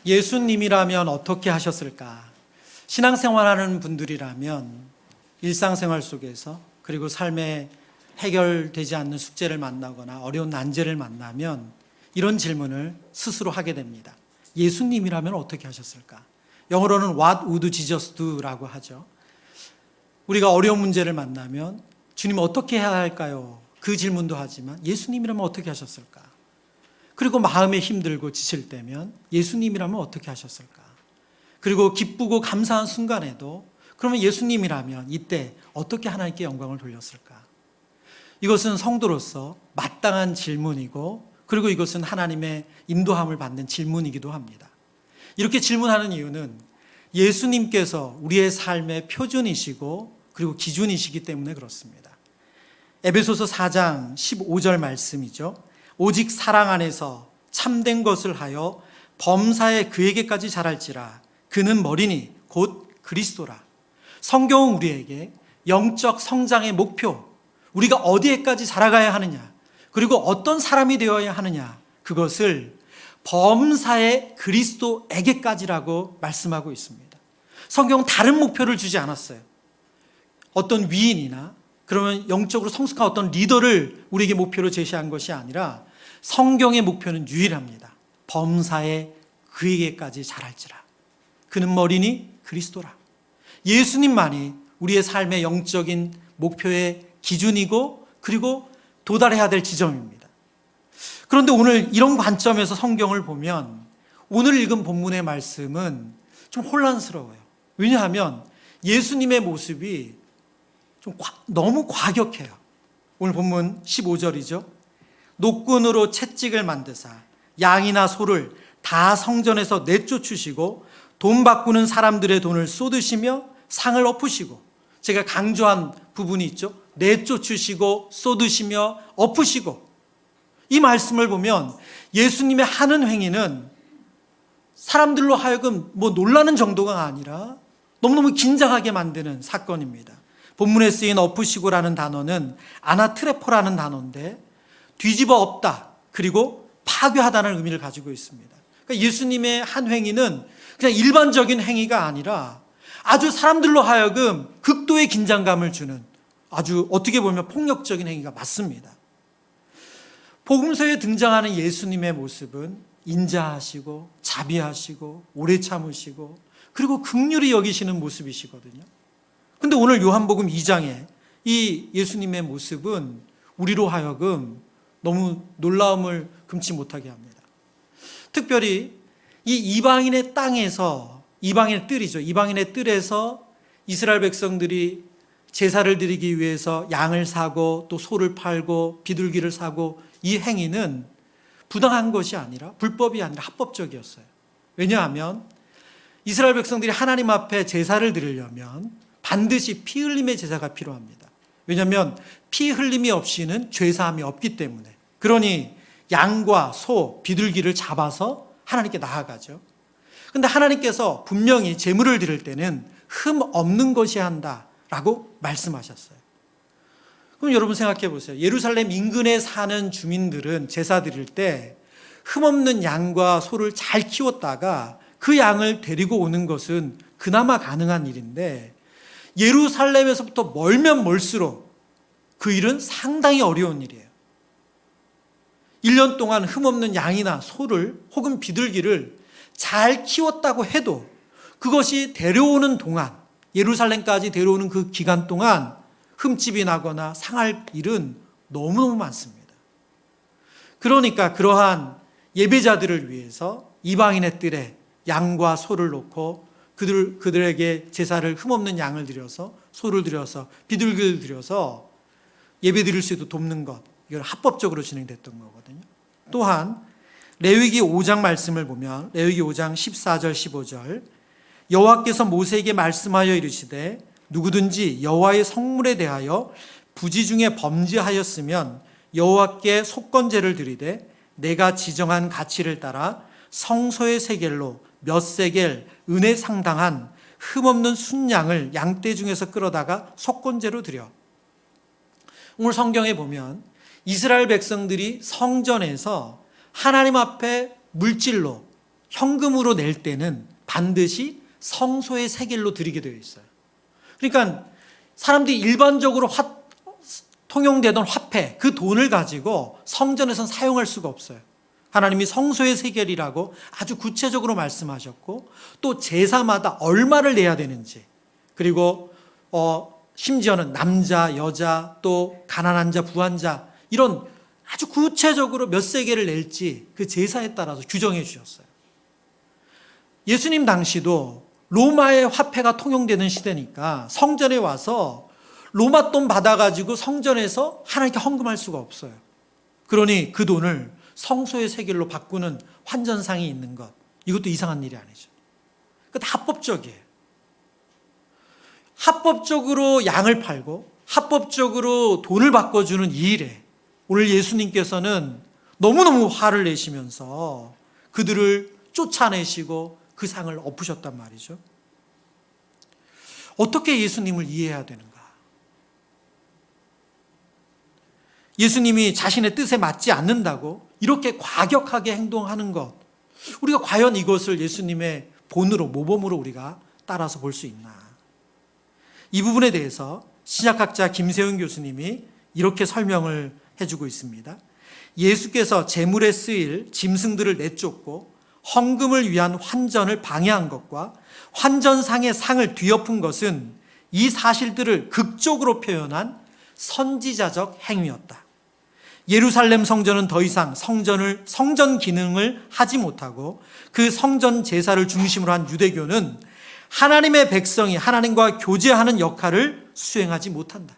예수님이라면 어떻게 하셨을까? 신앙생활하는 분들이라면 일상생활 속에서 그리고 삶에 해결되지 않는 숙제를 만나거나 어려운 난제를 만나면 이런 질문을 스스로 하게 됩니다. 예수님이라면 어떻게 하셨을까? 영어로는 What would Jesus do라고 하죠. 우리가 어려운 문제를 만나면 주님 어떻게 해야 할까요? 그 질문도 하지만 예수님이라면 어떻게 하셨을까? 그리고 마음에 힘들고 지칠 때면 예수님이라면 어떻게 하셨을까? 그리고 기쁘고 감사한 순간에도 그러면 예수님이라면 이때 어떻게 하나님께 영광을 돌렸을까? 이것은 성도로서 마땅한 질문이고 그리고 이것은 하나님의 인도함을 받는 질문이기도 합니다. 이렇게 질문하는 이유는 예수님께서 우리의 삶의 표준이시고 그리고 기준이시기 때문에 그렇습니다. 에베소서 4장 15절 말씀이죠. 오직 사랑 안에서 참된 것을 하여 범사에 그에게까지 자랄지라. 그는 머리니 곧 그리스도라. 성경은 우리에게 영적 성장의 목표, 우리가 어디에까지 자라가야 하느냐, 그리고 어떤 사람이 되어야 하느냐, 그것을 범사의 그리스도에게까지라고 말씀하고 있습니다. 성경은 다른 목표를 주지 않았어요. 어떤 위인이나 그러면 영적으로 성숙한 어떤 리더를 우리에게 목표로 제시한 것이 아니라 성경의 목표는 유일합니다. 범사에 그에게까지 자랄지라. 그는 머리니 그리스도라. 예수님만이 우리의 삶의 영적인 목표의 기준이고 그리고 도달해야 될 지점입니다. 그런데 오늘 이런 관점에서 성경을 보면 오늘 읽은 본문의 말씀은 좀 혼란스러워요. 왜냐하면 예수님의 모습이 좀 너무 과격해요. 오늘 본문 15절이죠. 노끈으로 채찍을 만드사 양이나 소를 다 성전에서 내쫓으시고 돈 바꾸는 사람들의 돈을 쏟으시며 상을 엎으시고, 제가 강조한 부분이 있죠. 내쫓으시고 쏟으시며 엎으시고. 이 말씀을 보면 예수님의 하는 행위는 사람들로 하여금 놀라는 정도가 아니라 너무너무 긴장하게 만드는 사건입니다. 본문에 쓰인 엎으시고라는 단어는 아나트레포라는 단어인데 뒤집어 엎다 그리고 파괴하다는 의미를 가지고 있습니다. 그러니까 예수님의 한 행위는 그냥 일반적인 행위가 아니라 아주 사람들로 하여금 극도의 긴장감을 주는 아주 어떻게 보면 폭력적인 행위가 맞습니다. 복음서에 등장하는 예수님의 모습은 인자하시고 자비하시고 오래 참으시고 그리고 긍휼히 여기시는 모습이시거든요. 근데 오늘 요한복음 2장에 이 예수님의 모습은 우리로 하여금 너무 놀라움을 금치 못하게 합니다. 특별히 이 이방인의 땅에서, 이방인의 뜰이죠. 이방인의 뜰에서 이스라엘 백성들이 제사를 드리기 위해서 양을 사고 또 소를 팔고 비둘기를 사고, 이 행위는 부당한 것이 아니라 불법이 아니라 합법적이었어요. 왜냐하면 이스라엘 백성들이 하나님 앞에 제사를 드리려면 반드시 피 흘림의 제사가 필요합니다. 왜냐하면 피 흘림이 없이는 죄사함이 없기 때문에. 그러니 양과 소, 비둘기를 잡아서 하나님께 나아가죠. 그런데 하나님께서 분명히 제물을 드릴 때는 흠 없는 것이 한다라고 말씀하셨어요. 그럼 여러분 생각해 보세요. 예루살렘 인근에 사는 주민들은 제사 드릴 때 흠 없는 양과 소를 잘 키웠다가 그 양을 데리고 오는 것은 그나마 가능한 일인데, 예루살렘에서부터 멀면 멀수록 그 일은 상당히 어려운 일이에요. 1년 동안 흠없는 양이나 소를 혹은 비둘기를 잘 키웠다고 해도 그것이 데려오는 동안, 예루살렘까지 데려오는 그 기간 동안 흠집이 나거나 상할 일은 너무너무 많습니다. 그러니까 그러한 예배자들을 위해서 이방인의 뜰에 양과 소를 놓고 그들에게 제사를 흠없는 양을 드려서, 소를 드려서, 비둘기를 드려서 예배 드릴 수 있도록 돕는 것, 이건 합법적으로 진행됐던 거거든요. 또한 레위기 5장 말씀을 보면 레위기 5장 14절 15절, 여호와께서 모세에게 말씀하여 이르시되 누구든지 여호와의 성물에 대하여 부지 중에 범죄하였으면 여호와께 속건제를 드리되 내가 지정한 가치를 따라 성소의 세겔로 몇 세겔 은에 상당한 흠없는 순양을 양떼 중에서 끌어다가 속건제로 드려. 오늘 성경에 보면 이스라엘 백성들이 성전에서 하나님 앞에 물질로 현금으로 낼 때는 반드시 성소의 세겔로 드리게 되어 있어요. 그러니까 사람들이 일반적으로 통용되던 화폐, 그 돈을 가지고 성전에서는 사용할 수가 없어요. 하나님이 성소의 세겔이라고 아주 구체적으로 말씀하셨고, 또 제사마다 얼마를 내야 되는지, 그리고 심지어는 남자, 여자, 또 가난한 자, 부한 자, 이런 아주 구체적으로 몇 세겔을 낼지 그 제사에 따라서 규정해 주셨어요. 예수님 당시도 로마의 화폐가 통용되는 시대니까 성전에 와서 로마 돈 받아가지고 성전에서 하나님께 헌금할 수가 없어요. 그러니 그 돈을 성소의 세겔로 바꾸는 환전상이 있는 것, 이것도 이상한 일이 아니죠. 그거 다 합법적이에요. 합법적으로 양을 팔고 합법적으로 돈을 바꿔주는 이 일에 오늘 예수님께서는 너무너무 화를 내시면서 그들을 쫓아내시고 그 상을 엎으셨단 말이죠. 어떻게 예수님을 이해해야 되는가? 예수님이 자신의 뜻에 맞지 않는다고 이렇게 과격하게 행동하는 것, 우리가 과연 이것을 예수님의 본으로, 모범으로 우리가 따라서 볼 수 있나? 이 부분에 대해서 신약학자 김세훈 교수님이 이렇게 설명을 해주고 있습니다. 예수께서 제물에 쓰일 짐승들을 내쫓고 헌금을 위한 환전을 방해한 것과 환전상의 상을 뒤엎은 것은 이 사실들을 극적으로 표현한 선지자적 행위였다. 예루살렘 성전은 더 이상 성전 기능을 하지 못하고 그 성전 제사를 중심으로 한 유대교는 하나님의 백성이 하나님과 교제하는 역할을 수행하지 못한다.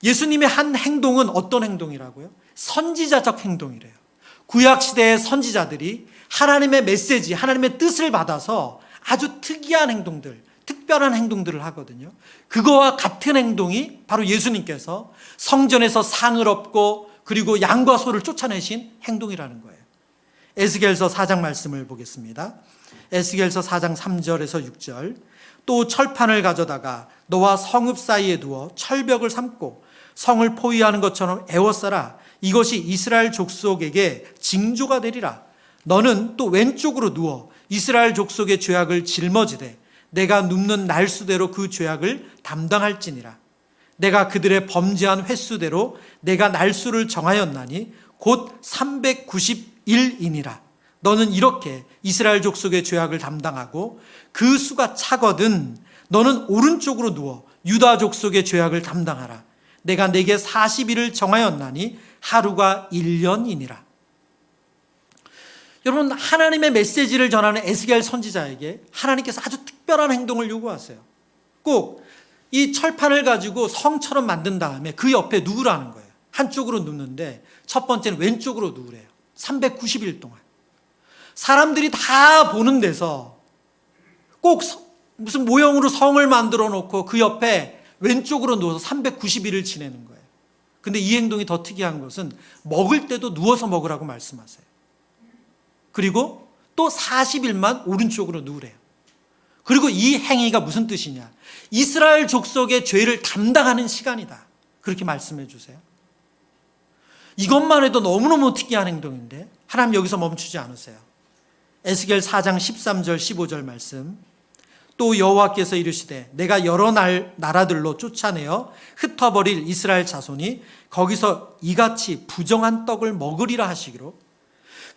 예수님의 한 행동은 어떤 행동이라고요? 선지자적 행동이래요. 구약시대의 선지자들이 하나님의 메시지, 하나님의 뜻을 받아서 아주 특이한 행동들, 특별한 행동들을 하거든요. 그거와 같은 행동이 바로 예수님께서 성전에서 상을 엎고 그리고 양과 소를 쫓아내신 행동이라는 거예요. 에스겔서 4장 말씀을 보겠습니다. 에스겔서 4장 3절에서 6절. 또 철판을 가져다가 너와 성읍 사이에 두어 철벽을 삼고 성을 포위하는 것처럼 애워싸라. 이것이 이스라엘 족속에게 징조가 되리라. 너는 또 왼쪽으로 누워 이스라엘 족속의 죄악을 짊어지되 내가 눕는 날수대로 그 죄악을 담당할지니라. 내가 그들의 범죄한 횟수대로 내가 날수를 정하였나니 곧 391이니라. 너는 이렇게 이스라엘 족속의 죄악을 담당하고 그 수가 차거든 너는 오른쪽으로 누워 유다 족속의 죄악을 담당하라. 내가 내게 40일을 정하였나니 하루가 1년이니라. 여러분, 하나님의 메시지를 전하는 에스겔 선지자에게 하나님께서 아주 특별한 행동을 요구하세요. 꼭 이 철판을 가지고 성처럼 만든 다음에 그 옆에 누우라는 거예요. 한쪽으로 눕는데 첫 번째는 왼쪽으로 누우래요. 390일 동안. 사람들이 다 보는 데서 꼭 무슨 모형으로 성을 만들어 놓고 그 옆에 왼쪽으로 누워서 390일을 지내는 거예요. 근데 이 행동이 더 특이한 것은 먹을 때도 누워서 먹으라고 말씀하세요. 그리고 또 40일만 오른쪽으로 누우래요. 그리고 이 행위가 무슨 뜻이냐? 이스라엘 족속의 죄를 담당하는 시간이다. 그렇게 말씀해 주세요. 이것만 해도 너무너무 특이한 행동인데 하나님 여기서 멈추지 않으세요. 에스겔 4장 13절 15절 말씀. 또 여호와께서 이르시되 내가 여러 나라들로 쫓아내어 흩어버릴 이스라엘 자손이 거기서 이같이 부정한 떡을 먹으리라 하시기로.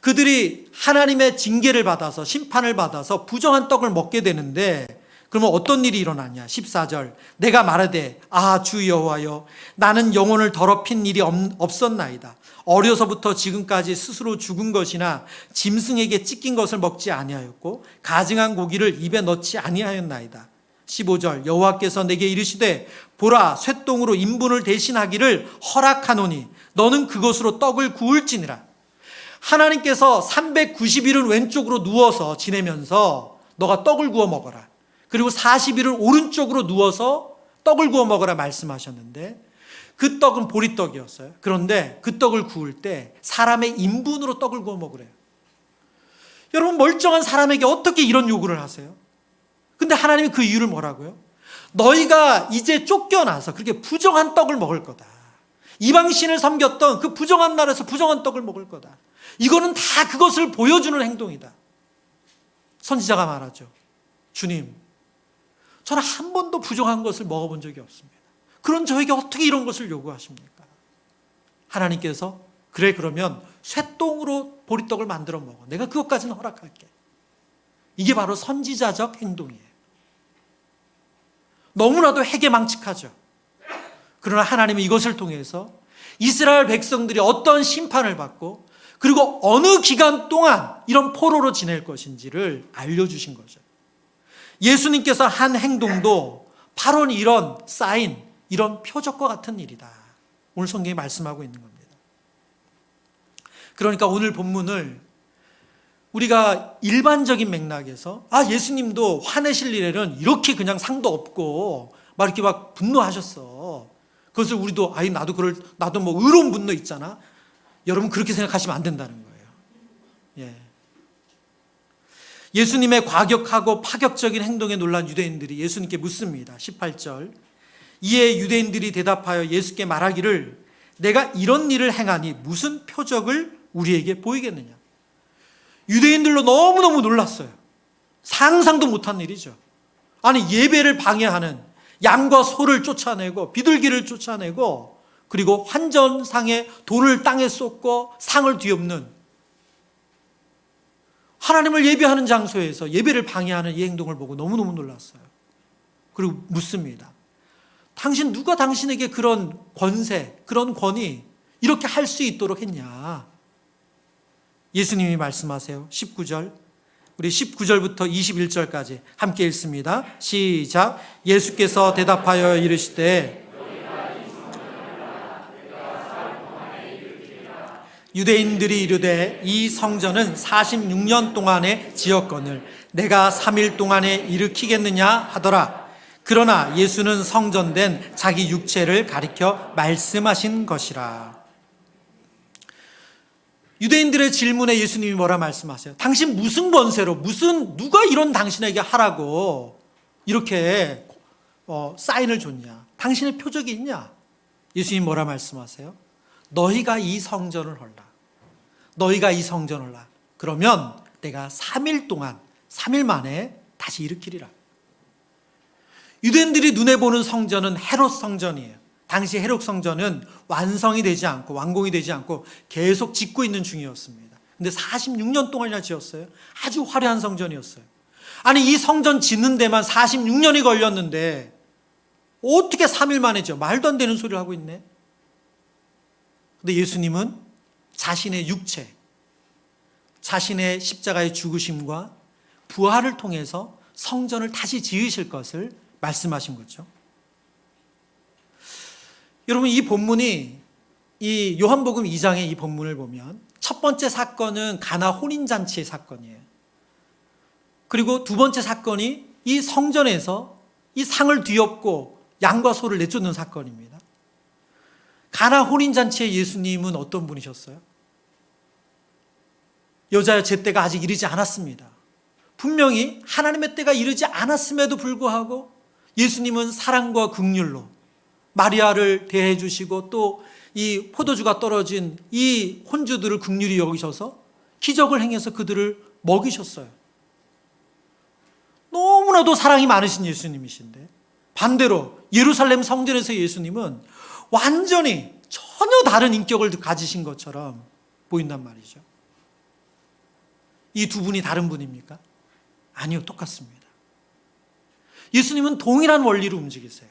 그들이 하나님의 징계를 받아서 심판을 받아서 부정한 떡을 먹게 되는데 그러면 어떤 일이 일어나냐? 14절. 내가 말하되 주 여호와여 나는 영혼을 더럽힌 일이 없었나이다. 어려서부터 지금까지 스스로 죽은 것이나 짐승에게 찢긴 것을 먹지 아니하였고 가증한 고기를 입에 넣지 아니하였나이다. 15절. 여호와께서 내게 이르시되 보라 쇠똥으로 인분을 대신하기를 허락하노니 너는 그것으로 떡을 구울지니라. 하나님께서 390일은 왼쪽으로 누워서 지내면서 너가 떡을 구워 먹어라. 그리고 40일을 오른쪽으로 누워서 떡을 구워 먹으라 말씀하셨는데 그 떡은 보리떡이었어요. 그런데 그 떡을 구울 때 사람의 인분으로 떡을 구워 먹으래요. 여러분, 멀쩡한 사람에게 어떻게 이런 요구를 하세요? 근데 하나님이 그 이유를 뭐라고요? 너희가 이제 쫓겨나서 그렇게 부정한 떡을 먹을 거다. 이방신을 섬겼던 그 부정한 나라에서 부정한 떡을 먹을 거다. 이거는 다 그것을 보여주는 행동이다. 선지자가 말하죠. 주님, 저는 한 번도 부정한 것을 먹어본 적이 없습니다. 그런 저에게 어떻게 이런 것을 요구하십니까? 하나님께서 그래, 그러면 쇠똥으로 보리떡을 만들어 먹어. 내가 그것까지는 허락할게. 이게 바로 선지자적 행동이에요. 너무나도 해괴망측하죠. 그러나 하나님은 이것을 통해서 이스라엘 백성들이 어떤 심판을 받고 그리고 어느 기간 동안 이런 포로로 지낼 것인지를 알려주신 거죠. 예수님께서 한 행동도 바로 이런 사인, 이런 표적과 같은 일이다. 오늘 성경이 말씀하고 있는 겁니다. 그러니까 오늘 본문을 우리가 일반적인 맥락에서 예수님도 화내실 일에는 이렇게 그냥 상도 없고 막 이렇게 막 분노하셨어. 그것을 우리도 나도 뭐 의로운 분노 있잖아. 여러분 그렇게 생각하시면 안 된다는 거예요. 예. 예수님의 과격하고 파격적인 행동에 놀란 유대인들이 예수님께 묻습니다. 18절. 이에 유대인들이 대답하여 예수께 말하기를 내가 이런 일을 행하니 무슨 표적을 우리에게 보이겠느냐. 유대인들로 너무너무 놀랐어요. 상상도 못한 일이죠. 아니, 예배를 방해하는 양과 소를 쫓아내고 비둘기를 쫓아내고 그리고 환전상에 돈을 땅에 쏟고 상을 뒤엎는, 하나님을 예배하는 장소에서 예배를 방해하는 이 행동을 보고 너무너무 놀랐어요. 그리고 묻습니다. 누가 당신에게 그런 권세, 그런 권위 이렇게 할 수 있도록 했냐. 예수님이 말씀하세요. 19절. 우리 19절부터 21절까지 함께 읽습니다. 시작. 예수께서 대답하여 이르시되 유대인들이 이르되 이 성전은 46년 동안에 지었거늘 내가 3일 동안에 일으키겠느냐 하더라. 그러나 예수는 성전된 자기 육체를 가리켜 말씀하신 것이라. 유대인들의 질문에 예수님이 뭐라 말씀하세요? 당신 무슨 권세로, 누가 이런 당신에게 하라고 이렇게 사인을 줬냐? 당신의 표적이 있냐? 예수님이 뭐라 말씀하세요? 너희가 이 성전을 헐라. 너희가 이 성전을 헐라. 그러면 내가 3일 동안, 3일 만에 다시 일으키리라. 유대인들이 눈에 보는 성전은 헤롯 성전이에요. 당시 헤롯 성전은 완성이 되지 않고 완공이 되지 않고 계속 짓고 있는 중이었습니다. 근데 46년 동안이나 지었어요. 아주 화려한 성전이었어요. 아니, 이 성전 짓는 데만 46년이 걸렸는데 어떻게 3일 만에 지어? 말도 안 되는 소리를 하고 있네. 근데 예수님은 자신의 육체, 자신의 십자가의 죽으심과 부활을 통해서 성전을 다시 지으실 것을 말씀하신 거죠. 여러분, 이 본문이 이 요한복음 2장의 이 본문을 보면 첫 번째 사건은 가나 혼인잔치의 사건이에요. 그리고 두 번째 사건이 이 성전에서 이 상을 뒤엎고 양과 소를 내쫓는 사건입니다. 가나 혼인잔치의 예수님은 어떤 분이셨어요? 여자의 제때가 아직 이르지 않았습니다. 분명히 하나님의 때가 이르지 않았음에도 불구하고 예수님은 사랑과 긍휼로 마리아를 대해 주시고 또 이 포도주가 떨어진 이 혼주들을 긍휼히 여기셔서 기적을 행해서 그들을 먹이셨어요. 너무나도 사랑이 많으신 예수님이신데, 반대로 예루살렘 성전에서 예수님은 완전히 전혀 다른 인격을 가지신 것처럼 보인단 말이죠. 이 두 분이 다른 분입니까? 아니요, 똑같습니다. 예수님은 동일한 원리로 움직이세요.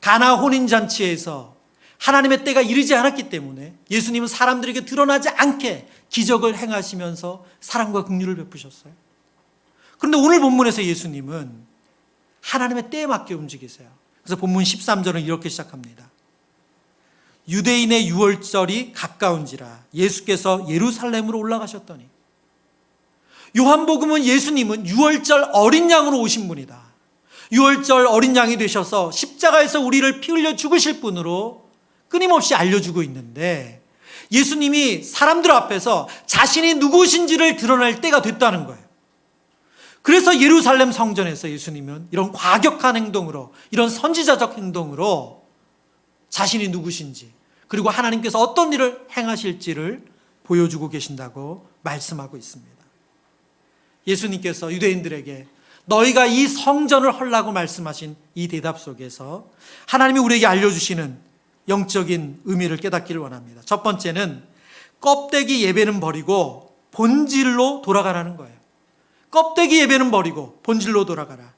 가나 혼인잔치에서 하나님의 때가 이르지 않았기 때문에 예수님은 사람들에게 드러나지 않게 기적을 행하시면서 사랑과 긍휼을 베푸셨어요. 그런데 오늘 본문에서 예수님은 하나님의 때에 맞게 움직이세요. 그래서 본문 13절은 이렇게 시작합니다. 유대인의 유월절이 가까운지라 예수께서 예루살렘으로 올라가셨더니. 요한복음은 예수님은 유월절 어린 양으로 오신 분이다. 유월절 어린 양이 되셔서 십자가에서 우리를 피 흘려 죽으실 분으로 끊임없이 알려주고 있는데, 예수님이 사람들 앞에서 자신이 누구신지를 드러낼 때가 됐다는 거예요. 그래서 예루살렘 성전에서 예수님은 이런 과격한 행동으로, 이런 선지자적 행동으로 자신이 누구신지, 그리고 하나님께서 어떤 일을 행하실지를 보여주고 계신다고 말씀하고 있습니다. 예수님께서 유대인들에게 너희가 이 성전을 헐라고 말씀하신 이 대답 속에서 하나님이 우리에게 알려주시는 영적인 의미를 깨닫기를 원합니다. 첫 번째는 껍데기 예배는 버리고 본질로 돌아가라는 거예요. 껍데기 예배는 버리고 본질로 돌아가라.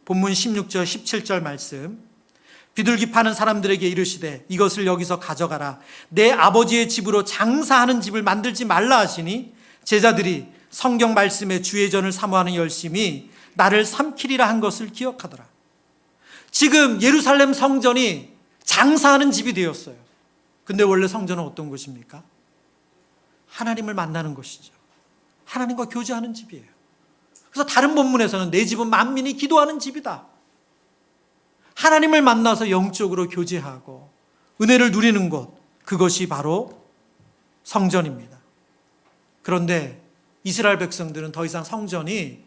본문 16절 17절 말씀, 비둘기 파는 사람들에게 이르시되 이것을 여기서 가져가라. 내 아버지의 집으로 장사하는 집을 만들지 말라 하시니 제자들이 성경 말씀에 주의 전을 사모하는 열심이 나를 삼키리라 한 것을 기억하더라. 지금 예루살렘 성전이 장사하는 집이 되었어요. 근데 원래 성전은 어떤 곳입니까? 하나님을 만나는 곳이죠. 하나님과 교제하는 집이에요. 그래서 다른 본문에서는 내 집은 만민이 기도하는 집이다. 하나님을 만나서 영적으로 교제하고 은혜를 누리는 곳, 그것이 바로 성전입니다. 그런데 이스라엘 백성들은 더 이상 성전이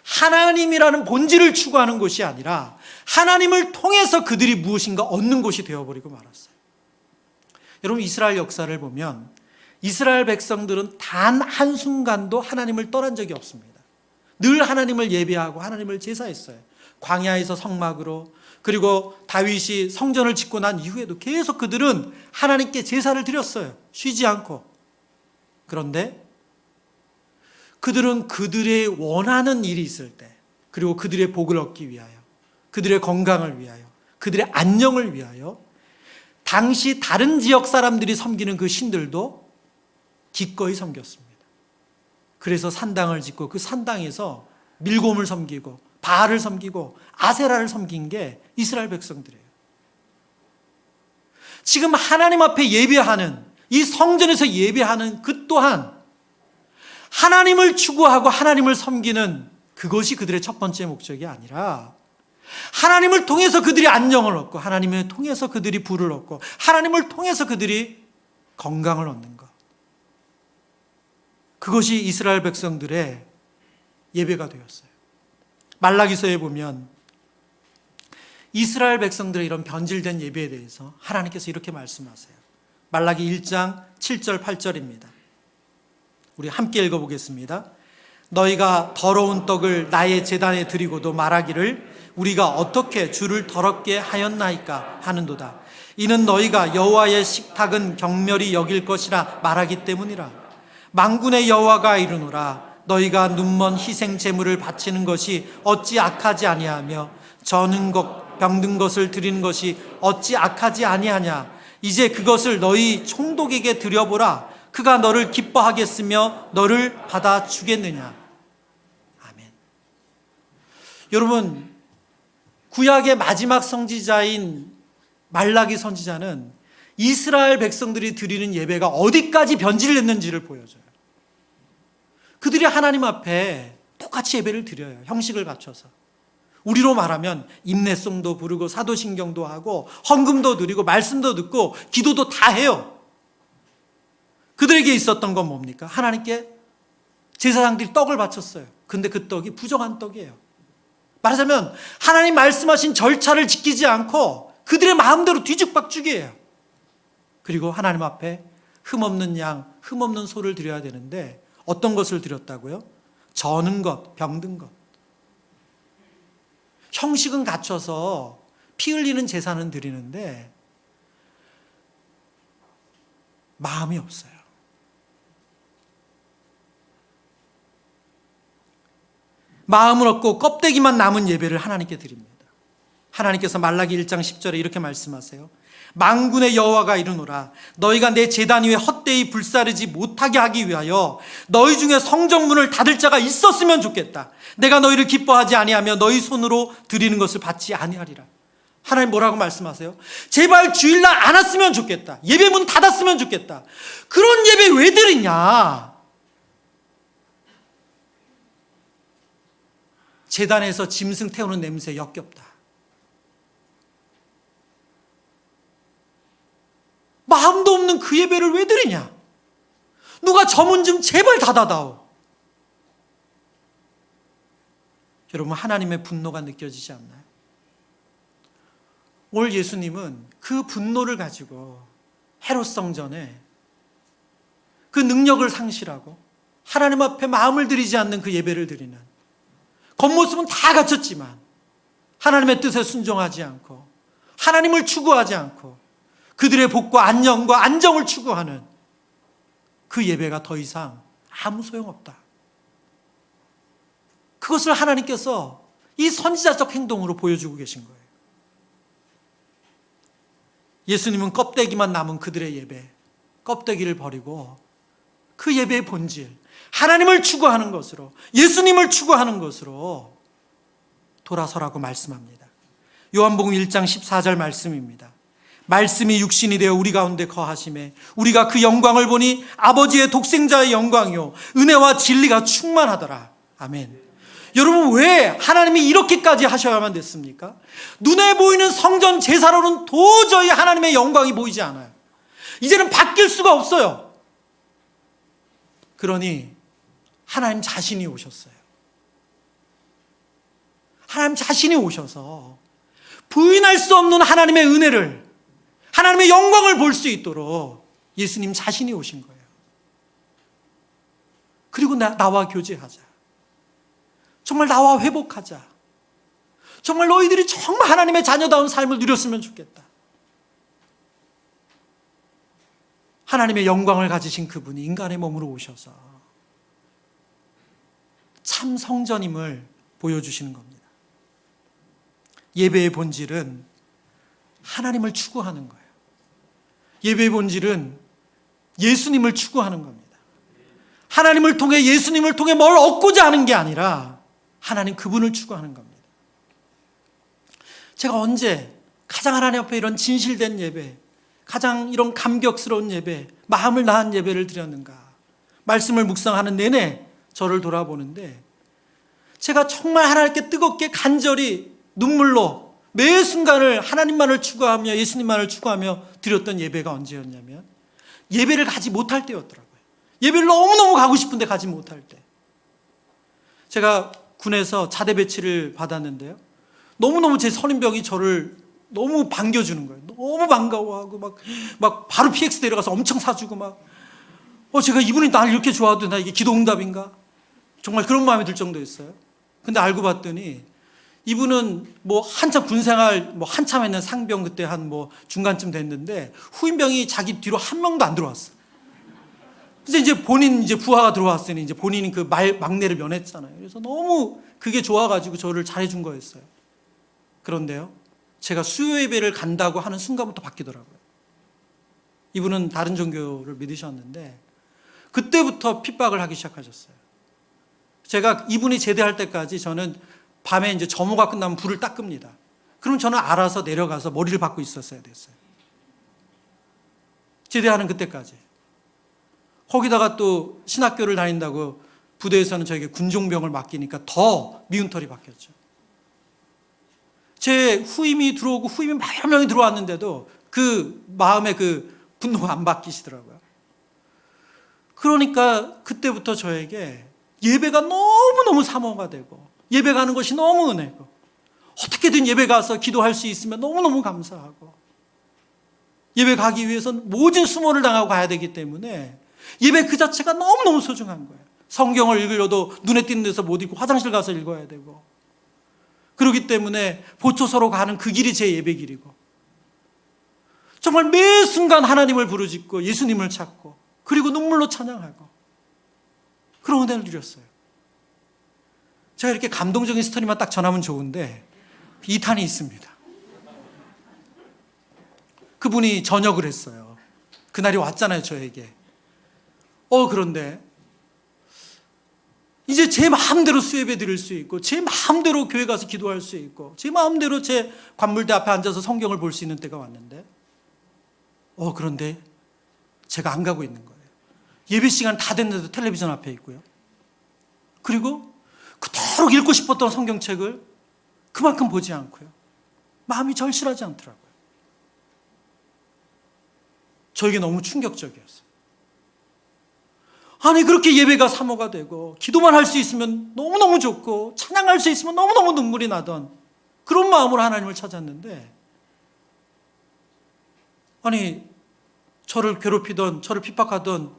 하나님이라는 본질을 추구하는 곳이 아니라 하나님을 통해서 그들이 무엇인가 얻는 곳이 되어버리고 말았어요. 여러분, 이스라엘 역사를 보면 이스라엘 백성들은 단 한순간도 하나님을 떠난 적이 없습니다. 늘 하나님을 예배하고 하나님을 제사했어요. 광야에서 성막으로, 그리고 다윗이 성전을 짓고 난 이후에도 계속 그들은 하나님께 제사를 드렸어요. 쉬지 않고. 그런데 그들은 그들의 원하는 일이 있을 때, 그리고 그들의 복을 얻기 위하여, 그들의 건강을 위하여, 그들의 안녕을 위하여 당시 다른 지역 사람들이 섬기는 그 신들도 기꺼이 섬겼습니다. 그래서 산당을 짓고 그 산당에서 밀곰을 섬기고 바알을 섬기고 아세라를 섬긴 게 이스라엘 백성들이에요. 지금 하나님 앞에 예배하는, 이 성전에서 예배하는 그 또한 하나님을 추구하고 하나님을 섬기는 그것이 그들의 첫 번째 목적이 아니라 하나님을 통해서 그들이 안녕을 얻고 하나님을 통해서 그들이 부를 얻고 하나님을 통해서 그들이 건강을 얻는 것, 그것이 이스라엘 백성들의 예배가 되었어요. 말라기서에 보면 이스라엘 백성들의 이런 변질된 예배에 대해서 하나님께서 이렇게 말씀하세요. 말라기 1장 7절 8절입니다. 우리 함께 읽어보겠습니다. 너희가 더러운 떡을 나의 제단에 드리고도 말하기를 우리가 어떻게 주를 더럽게 하였나이까 하는도다. 이는 너희가 여호와의 식탁은 경멸히 여길 것이라 말하기 때문이라. 만군의 여호와가 이르노라. 너희가 눈먼 희생 제물을 바치는 것이 어찌 악하지 아니하며 저는 것 병든 것을 드리는 것이 어찌 악하지 아니하냐. 이제 그것을 너희 총독에게 드려보라. 그가 너를 기뻐하겠으며 너를 받아주겠느냐. 아멘. 여러분, 구약의 마지막 선지자인 말라기 선지자는 이스라엘 백성들이 드리는 예배가 어디까지 변질됐는지를 보여줘요. 그들이 하나님 앞에 똑같이 예배를 드려요. 형식을 갖춰서. 우리로 말하면 인내송도 부르고 사도신경도 하고 헌금도 드리고 말씀도 듣고 기도도 다 해요. 그들에게 있었던 건 뭡니까? 하나님께 제사장들이 떡을 바쳤어요. 근데 그 떡이 부정한 떡이에요. 말하자면 하나님 말씀하신 절차를 지키지 않고 그들의 마음대로 뒤죽박죽이에요. 그리고 하나님 앞에 흠없는 양, 흠없는 소를 드려야 되는데 어떤 것을 드렸다고요? 저는 것, 병든 것. 형식은 갖춰서 피 흘리는 제사는 드리는데 마음이 없어요. 마음을 얻고 껍데기만 남은 예배를 하나님께 드립니다. 하나님께서 말라기 1장 10절에 이렇게 말씀하세요. 만군의 여호와가 이르노라. 너희가 내 제단 위에 헛되이 불사르지 못하게 하기 위하여 너희 중에 성전문을 닫을 자가 있었으면 좋겠다. 내가 너희를 기뻐하지 아니하며 너희 손으로 드리는 것을 받지 아니하리라. 하나님 뭐라고 말씀하세요? 제발 주일날 안 왔으면 좋겠다. 예배문 닫았으면 좋겠다. 그런 예배 왜 드리냐? 제단에서 짐승 태우는 냄새 역겹다. 마음도 없는 그 예배를 왜 드리냐? 누가 저 문 좀 제발 닫아다오. 여러분, 하나님의 분노가 느껴지지 않나요? 오늘 예수님은 그 분노를 가지고 헤롯 성전에 그 능력을 상실하고 하나님 앞에 마음을 들이지 않는 그 예배를 드리는, 겉모습은 다 갖췄지만 하나님의 뜻에 순종하지 않고 하나님을 추구하지 않고 그들의 복과 안녕과 안정을 추구하는 그 예배가 더 이상 아무 소용없다. 그것을 하나님께서 이 선지자적 행동으로 보여주고 계신 거예요. 예수님은 껍데기만 남은 그들의 예배, 껍데기를 버리고 그 예배의 본질, 하나님을 추구하는 것으로, 예수님을 추구하는 것으로 돌아서라고 말씀합니다. 요한복음 1장 14절 말씀입니다. 말씀이 육신이 되어 우리 가운데 거하심에 우리가 그 영광을 보니 아버지의 독생자의 영광이요 은혜와 진리가 충만하더라. 아멘. 여러분, 왜 하나님이 이렇게까지 하셔야만 됐습니까? 눈에 보이는 성전 제사로는 도저히 하나님의 영광이 보이지 않아요. 이제는 바뀔 수가 없어요. 그러니 하나님 자신이 오셨어요. 하나님 자신이 오셔서 부인할 수 없는 하나님의 은혜를, 하나님의 영광을 볼 수 있도록 예수님 자신이 오신 거예요. 그리고 나와 교제하자. 정말 나와 회복하자. 정말 너희들이 정말 하나님의 자녀다운 삶을 누렸으면 좋겠다. 하나님의 영광을 가지신 그분이 인간의 몸으로 오셔서 참 성전임을 보여주시는 겁니다. 예배의 본질은 하나님을 추구하는 거예요. 예배의 본질은 예수님을 추구하는 겁니다. 하나님을 통해, 예수님을 통해 뭘 얻고자 하는 게 아니라 하나님 그분을 추구하는 겁니다. 제가 언제 가장 하나님 앞에 이런 진실된 예배, 가장 이런 감격스러운 예배, 마음을 다한 예배를 드렸는가? 말씀을 묵상하는 내내 저를 돌아보는데 제가 정말 하나님께 뜨겁게 간절히 눈물로 매 순간을 하나님만을 추구하며 예수님만을 추구하며 드렸던 예배가 언제였냐면 예배를 가지 못할 때였더라고요. 예배를 너무너무 가고 싶은데 가지 못할 때. 제가 군에서 자대 배치를 받았는데요. 너무너무 제 선임병이 저를 너무 반겨주는 거예요. 너무 반가워하고 막 바로 PX 데려가서 엄청 사주고 제가 이분이 나를 이렇게 좋아하도 나 이게 기도응답인가? 정말 그런 마음이 들 정도였어요. 근데 알고 봤더니 이분은 한참 군생활 한참 했는 상병, 그때 중간쯤 됐는데 후임병이 자기 뒤로 한 명도 안 들어왔어. 이제 본인 부하가 들어왔으니 이제 본인이 그 막내를 면했잖아요. 그래서 너무 그게 좋아가지고 저를 잘해준 거였어요. 그런데요, 제가 수요 예배를 간다고 하는 순간부터 바뀌더라고요. 이분은 다른 종교를 믿으셨는데 그때부터 핍박을 하기 시작하셨어요. 제가 이분이 제대할 때까지 저는 밤에 이제 점호가 끝나면 불을 딱 끕니다. 그럼 저는 알아서 내려가서 머리를 박고 있었어야 됐어요. 제대하는 그때까지. 거기다가 또 신학교를 다닌다고 부대에서는 저에게 군종병을 맡기니까 더 미운 털이 박혔죠. 제 후임이 들어오고 후임이 몇 명이 들어왔는데도 그 마음의 그 분노가 안 바뀌시더라고요. 그러니까 그때부터 저에게 예배가 너무너무 사모가 되고 예배 가는 것이 너무 은혜고 어떻게든 예배 가서 기도할 수 있으면 너무너무 감사하고 예배 가기 위해서는 모든 수모를 당하고 가야 되기 때문에 예배 그 자체가 너무너무 소중한 거예요. 성경을 읽으려도 눈에 띄는 데서 못 읽고 화장실 가서 읽어야 되고 그렇기 때문에 보초서로 가는 그 길이 제 예배 길이고 정말 매 순간 하나님을 부르짖고 예수님을 찾고 그리고 눈물로 찬양하고 그런 은혜를 누렸어요. 제가 이렇게 감동적인 스토리만 딱 전하면 좋은데 2탄이 있습니다. 그분이 전역을 했어요. 그날이 왔잖아요, 저에게. 그런데 이제 제 마음대로 수예배 드릴 수 있고 제 마음대로 교회 가서 기도할 수 있고 제 마음대로 제 관물대 앞에 앉아서 성경을 볼 수 있는 때가 왔는데 그런데 제가 안 가고 있는 거예요. 예배 시간 다 됐는데도 텔레비전 앞에 있고요. 그리고 그토록 읽고 싶었던 성경책을 그만큼 보지 않고요. 마음이 절실하지 않더라고요. 저에게 너무 충격적이었어요. 아니 그렇게 예배가 사모가 되고 기도만 할 수 있으면 너무너무 좋고 찬양할 수 있으면 너무너무 눈물이 나던 그런 마음으로 하나님을 찾았는데 아니 저를 괴롭히던 저를 핍박하던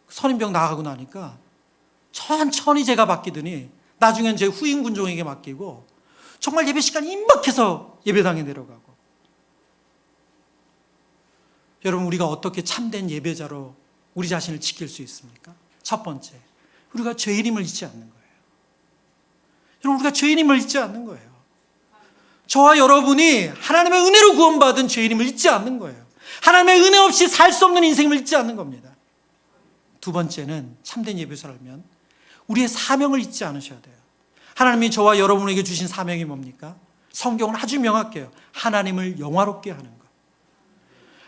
선임병 나가고 나니까 천천히 제가 바뀌더니 나중엔 제 후임 군종에게 맡기고 정말 예배 시간이 임박해서 예배당에 내려가고. 여러분, 우리가 어떻게 참된 예배자로 우리 자신을 지킬 수 있습니까? 첫 번째, 우리가 죄인임을 잊지 않는 거예요. 여러분, 우리가 죄인임을 잊지 않는 거예요. 저와 여러분이 하나님의 은혜로 구원받은 죄인임을 잊지 않는 거예요. 하나님의 은혜 없이 살 수 없는 인생을 잊지 않는 겁니다. 두 번째는 참된 예배자라면 우리의 사명을 잊지 않으셔야 돼요. 하나님이 저와 여러분에게 주신 사명이 뭡니까? 성경은 아주 명확해요. 하나님을 영화롭게 하는 것.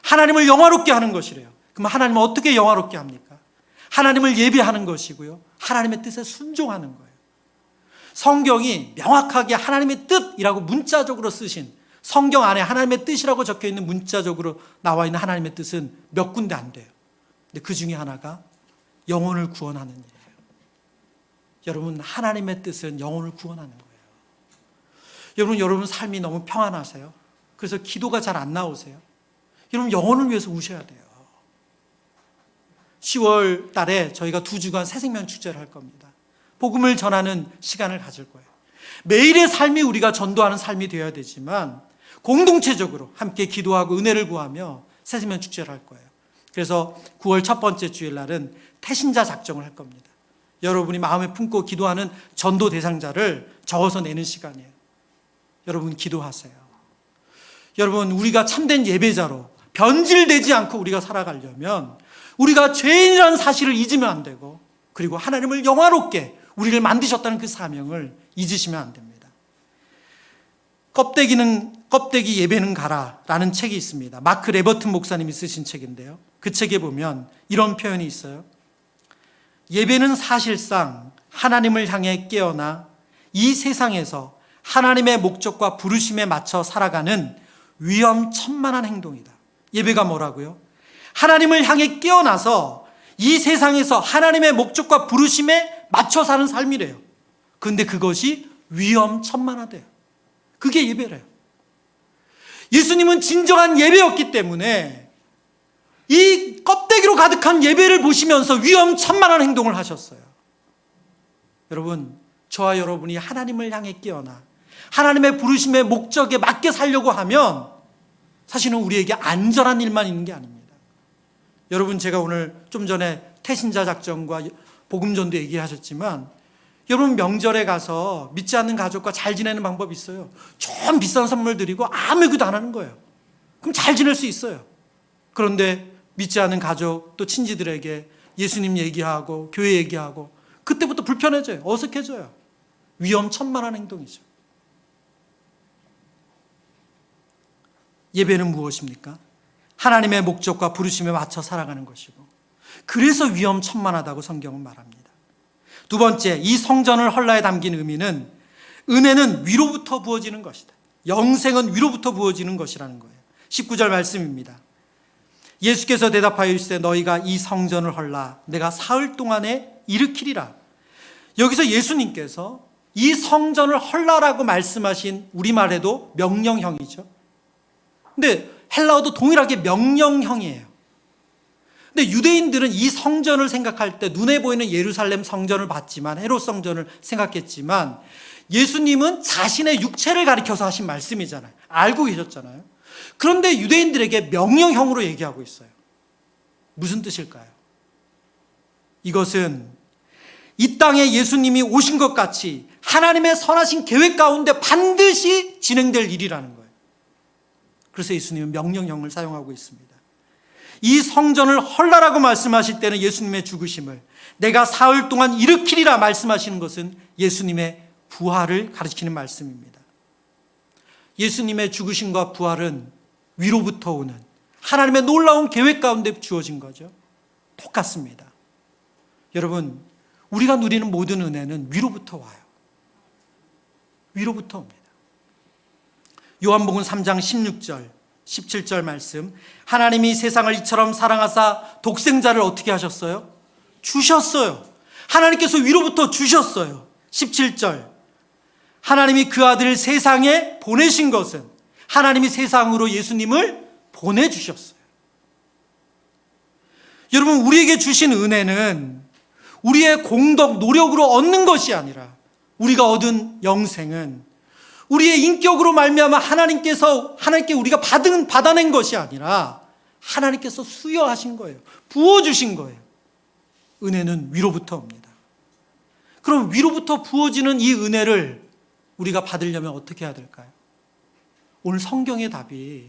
하나님을 영화롭게 하는 것이래요. 그럼 하나님을 어떻게 영화롭게 합니까? 하나님을 예배하는 것이고요, 하나님의 뜻에 순종하는 거예요. 성경이 명확하게 하나님의 뜻이라고 문자적으로 쓰신, 성경 안에 하나님의 뜻이라고 적혀있는 문자적으로 나와 있는 하나님의 뜻은 몇 군데 안 돼요. 근데 그 중에 하나가 영혼을 구원하는 일이에요. 여러분, 하나님의 뜻은 영혼을 구원하는 거예요. 여러분 삶이 너무 평안하세요? 그래서 기도가 잘 안 나오세요? 여러분, 영혼을 위해서 우셔야 돼요. 10월 달에 저희가 2주간 새생명 축제를 할 겁니다. 복음을 전하는 시간을 가질 거예요. 매일의 삶이 우리가 전도하는 삶이 되어야 되지만 공동체적으로 함께 기도하고 은혜를 구하며 새생명 축제를 할 거예요. 그래서 9월 첫 번째 주일 날은 태신자 작정을 할 겁니다. 여러분이 마음에 품고 기도하는 전도 대상자를 적어서 내는 시간이에요. 여러분, 기도하세요. 여러분, 우리가 참된 예배자로 변질되지 않고 우리가 살아가려면 우리가 죄인이라는 사실을 잊으면 안 되고, 그리고 하나님을 영화롭게 우리를 만드셨다는 그 사명을 잊으시면 안 됩니다. 껍데기 예배는 가라라는 책이 있습니다. 마크 레버튼 목사님이 쓰신 책인데요, 그 책에 보면 이런 표현이 있어요. 예배는 사실상 하나님을 향해 깨어나 이 세상에서 하나님의 목적과 부르심에 맞춰 살아가는 위험천만한 행동이다. 예배가 뭐라고요? 하나님을 향해 깨어나서 이 세상에서 하나님의 목적과 부르심에 맞춰 사는 삶이래요. 그런데 그것이 위험천만하대요. 그게 예배래요. 예수님은 진정한 예배였기 때문에 이 껍데기로 가득한 예배를 보시면서 위험천만한 행동을 하셨어요. 여러분, 저와 여러분이 하나님을 향해 깨어나 하나님의 부르심의 목적에 맞게 살려고 하면 사실은 우리에게 안전한 일만 있는 게 아닙니다. 여러분, 제가 오늘 좀 전에 태신자 작전과 복음전도 얘기하셨지만, 여러분 명절에 가서 믿지 않는 가족과 잘 지내는 방법이 있어요. 좀 비싼 선물 드리고 아무 얘기도 안 하는 거예요. 그럼 잘 지낼 수 있어요. 그런데 믿지 않는 가족 또 친지들에게 예수님 얘기하고 교회 얘기하고 그때부터 불편해져요. 어색해져요. 위험천만한 행동이죠. 예배는 무엇입니까? 하나님의 목적과 부르심에 맞춰 살아가는 것이고, 그래서 위험천만하다고 성경은 말합니다. 두 번째, 이 성전을 헐라에 담긴 의미는 은혜는 위로부터 부어지는 것이다. 영생은 위로부터 부어지는 것이라는 거예요. 19절 말씀입니다. 예수께서 대답하여 이르시되 너희가 이 성전을 헐라 내가 사흘 동안에 일으키리라. 여기서 예수님께서 이 성전을 헐라라고 말씀하신 우리말에도 명령형이죠. 근데 헬라어도 동일하게 명령형이에요. 근데 유대인들은 이 성전을 생각할 때 눈에 보이는 예루살렘 성전을 봤지만, 헤롯 성전을 생각했지만, 예수님은 자신의 육체를 가리켜서 하신 말씀이잖아요. 알고 계셨잖아요. 그런데 유대인들에게 명령형으로 얘기하고 있어요. 무슨 뜻일까요? 이것은 이 땅에 예수님이 오신 것 같이 하나님의 선하신 계획 가운데 반드시 진행될 일이라는 거예요. 그래서 예수님은 명령형을 사용하고 있습니다. 이 성전을 헐라라고 말씀하실 때는 예수님의 죽으심을, 내가 사흘 동안 일으키리라 말씀하시는 것은 예수님의 부활을 가리키는 말씀입니다. 예수님의 죽으심과 부활은 위로부터 오는 하나님의 놀라운 계획 가운데 주어진 거죠. 똑같습니다. 여러분, 우리가 누리는 모든 은혜는 위로부터 와요. 위로부터 옵니다. 요한복음 3장 16절 17절 말씀, 하나님이 세상을 이처럼 사랑하사 독생자를 어떻게 하셨어요? 주셨어요. 하나님께서 위로부터 주셨어요. 17절, 하나님이 그 아들을 세상에 보내신 것은 하나님이 세상으로 예수님을 보내주셨어요. 여러분, 우리에게 주신 은혜는 우리의 공덕, 노력으로 얻는 것이 아니라 우리가 얻은 영생은 우리의 인격으로 말미암아 하나님께 우리가 받아낸 것이 아니라 하나님께서 수여하신 거예요. 부어주신 거예요. 은혜는 위로부터 옵니다. 그럼 위로부터 부어지는 이 은혜를 우리가 받으려면 어떻게 해야 될까요? 오늘 성경의 답이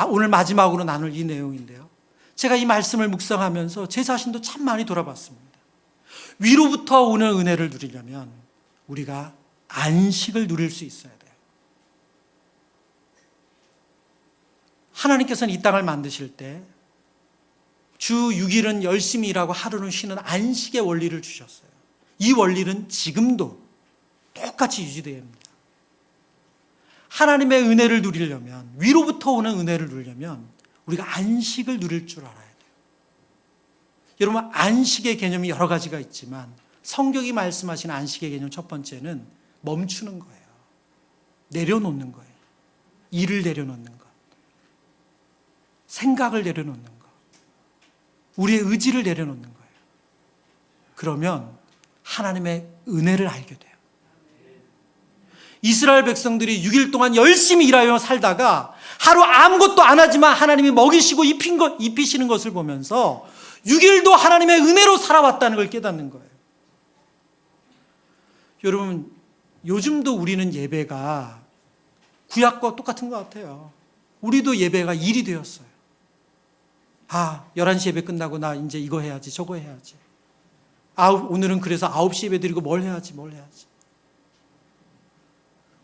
오늘 마지막으로 나눌 이 내용인데요. 제가 이 말씀을 묵상하면서 제 자신도 참 많이 돌아봤습니다. 위로부터 오는 은혜를 누리려면 우리가 안식을 누릴 수 있어야 돼요. 하나님께서는 이 땅을 만드실 때 주 6일은 열심히 일하고 하루는 쉬는 안식의 원리를 주셨어요. 이 원리는 지금도 똑같이 유지되어야 합니다. 하나님의 은혜를 누리려면, 위로부터 오는 은혜를 누리려면 우리가 안식을 누릴 줄 알아야 돼요. 여러분, 안식의 개념이 여러 가지가 있지만 성경이 말씀하신 안식의 개념 첫 번째는 멈추는 거예요. 내려놓는 거예요. 일을 내려놓는 것, 생각을 내려놓는 것, 우리의 의지를 내려놓는 거예요. 그러면 하나님의 은혜를 알게 돼요. 이스라엘 백성들이 6일 동안 열심히 일하여 살다가 하루 아무것도 안 하지만 하나님이 먹이시고 입히시는 것을 보면서 6일도 하나님의 은혜로 살아왔다는 걸 깨닫는 거예요. 여러분, 요즘도 우리는 예배가 구약과 똑같은 것 같아요. 우리도 예배가 일이 되었어요. 11시 예배 끝나고 나 이제 이거 해야지, 저거 해야지. 오늘은 그래서 9시 예배 드리고 뭘 해야지.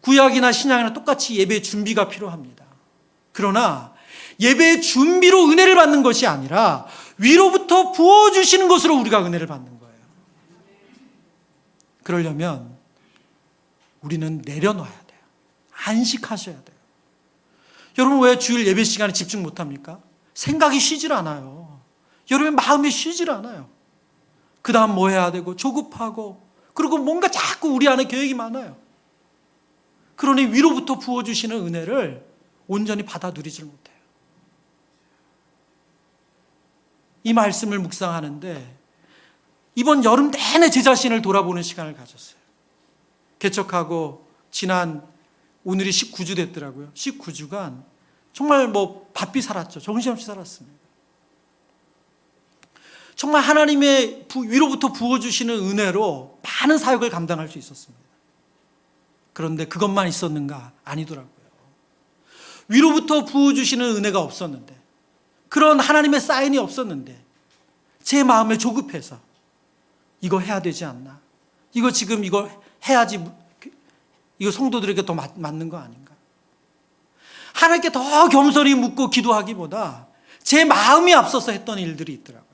구약이나 신약이나 똑같이 예배의 준비가 필요합니다. 그러나 예배의 준비로 은혜를 받는 것이 아니라 위로부터 부어주시는 것으로 우리가 은혜를 받는 거예요. 그러려면 우리는 내려놔야 돼요. 안식하셔야 돼요. 여러분, 왜 주일 예배 시간에 집중 못합니까? 생각이 쉬질 않아요. 여러분, 마음이 쉬질 않아요. 그 다음 뭐 해야 되고 조급하고, 그리고 뭔가 자꾸 우리 안에 계획이 많아요. 그러니 위로부터 부어주시는 은혜를 온전히 받아 누리질 못해요. 이 말씀을 묵상하는데 이번 여름 내내 제 자신을 돌아보는 시간을 가졌어요. 개척하고 오늘이 19주 됐더라고요. 19주간 정말 바삐 살았죠. 정신없이 살았습니다. 정말 하나님의 위로부터 부어주시는 은혜로 많은 사역을 감당할 수 있었습니다. 그런데 그것만 있었는가? 아니더라고요. 위로부터 부어주시는 은혜가 없었는데, 그런 하나님의 사인이 없었는데 제 마음에 조급해서 이거 해야 되지 않나? 이거 해야지, 이거 성도들에게 더 맞는 거 아닌가? 하나님께 더 겸손히 묻고 기도하기보다 제 마음이 앞서서 했던 일들이 있더라고요.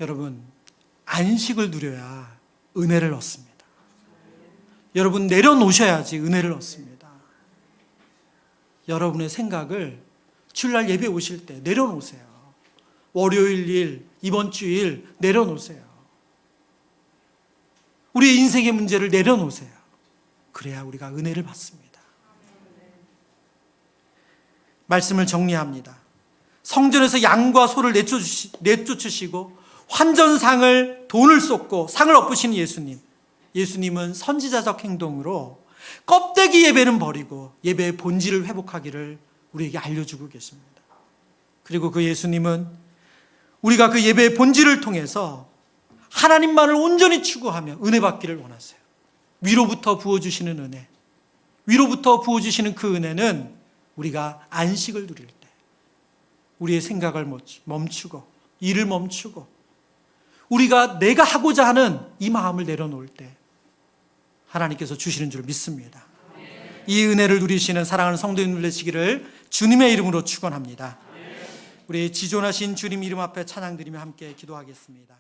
여러분, 안식을 누려야 은혜를 얻습니다. 여러분, 내려놓으셔야지 은혜를 얻습니다. 여러분의 생각을 주일날 예배 오실 때 내려놓으세요. 월요일 일, 이번 주일 내려놓으세요. 우리의 인생의 문제를 내려놓으세요. 그래야 우리가 은혜를 받습니다. 말씀을 정리합니다. 성전에서 양과 소를 내쫓으시고 환전상을 돈을 쏟고 상을 엎으신 예수님. 예수님은 선지자적 행동으로 껍데기 예배는 버리고 예배의 본질을 회복하기를 우리에게 알려주고 계십니다. 그리고 그 예수님은 우리가 그 예배의 본질을 통해서 하나님만을 온전히 추구하며 은혜 받기를 원하세요. 위로부터 부어주시는 은혜, 위로부터 부어주시는 그 은혜는 우리가 안식을 누릴 때, 우리의 생각을 멈추고 일을 멈추고 우리가 내가 하고자 하는 이 마음을 내려놓을 때 하나님께서 주시는 줄 믿습니다. 이 은혜를 누리시는 사랑하는 성도님들 되시기를 주님의 이름으로 축원합니다. 우리 지존하신 주님 이름 앞에 찬양드리며 함께 기도하겠습니다.